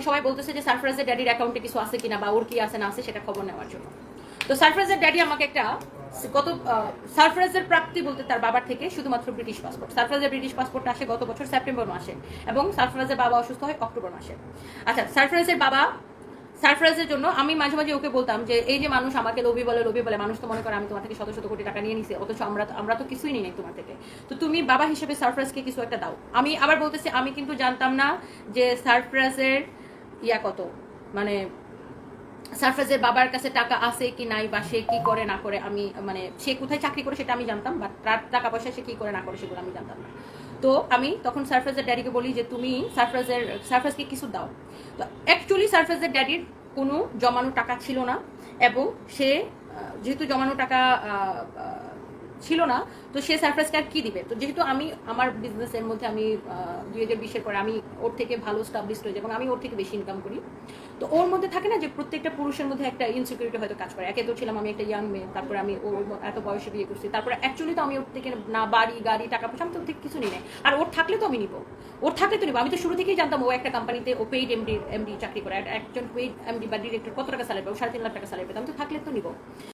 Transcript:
সবাই বলতেছে যে সারফরাজের ড্যাডির অ্যাকাউন্টে কিছু আছে কিনা বা ওর কি আছে না আছে সেটা খবর নেওয়ার জন্য। তো সারফরাজের ড্যাডি আমাকে একটা গত সারফরাজের প্রাপ্তি বলতে তার বাবার থেকে শুধুমাত্র ব্রিটিশ পাসপোর্ট। সারফরাজের ব্রিটিশ পাসপোর্ট আসে গত বছর সেপ্টেম্বর মাসে এবং সারফরাজের বাবা অসুস্থ হয় অক্টোবর মাসে। আচ্ছা, সারফরাজের জন্য আমি মাঝে মাঝে ওকে বলতাম যে এই যে মানুষ আমাকে লোভী বলে, মানুষ তো মনে করে আমি তোমার থেকে শত শত কোটি টাকা নিয়ে নিছি, অথচ আমরা তো কিছুই নিই তোমার থেকে। তো তুমি বাবা হিসেবে সারফরাজকে কিছু একটা দাও। আমি আবার বলতেছি, আমি কিন্তু জানতাম না যে সারফরাজের কত, মানে সারফরাজের বাবার কাছে টাকা আছে কি নাই বা সে কি করে না করে আমি মানে সে কোথায় চাকরি করে সেটা আমি জানতাম, বাট তার টাকা পয়সা সে কি করে না করে সেগুলো আমি জানতাম না। তো আমি তখন সারফরাজের ড্যাডিকে বলি যে তুমি সারফরাজকে কিছু দাও। তো অ্যাকচুয়ালি সারফরাজের ড্যাডির কোনো জমানো টাকা ছিল না, এবং সে যেহেতু জমানো টাকা ছিল না, তো সে সারফরাজকে আর কি দিবে। তো যেহেতু আমি আমার বিজনেসের মধ্যে আমি 2020-এর পরে আমি ওর থেকে ভালো স্টাবলিশড হয়ে যাই এবং আমি ওর থেকে বেশি ইনকাম করি। তো ওর মধ্যে থাকে না যে প্রত্যেকটা পুরুষের মধ্যে একটা ইনসিকিউরিটি হয়তো কাজ করে। একে তো ছিলাম আমি একটা ইয়াং মেয়ে, তারপরে আমি ওর এত বয়সে বিয়ে করছি, তারপরে অ্যাকচুয়ালি তো আমি ওর থেকে না বাড়ি গাড়ি টাকা পয়সা আমি তো ওর থেকে কিছু নিই না। আর ওর থাকলে তো আমি নিবো, ওর থাকলে তো নিবো। আমি তো শুরু থেকেই জানতাম ও একটা কোম্পানিতে ও পেইড এমডি চাকরি করে। একজন পেইড এমডি বা ডিরেক্টর কত টাকা স্যালারি পাবে, 3.5 লাখ টাকা স্যালারি পেতাম, তো থাকলে তো নিবো।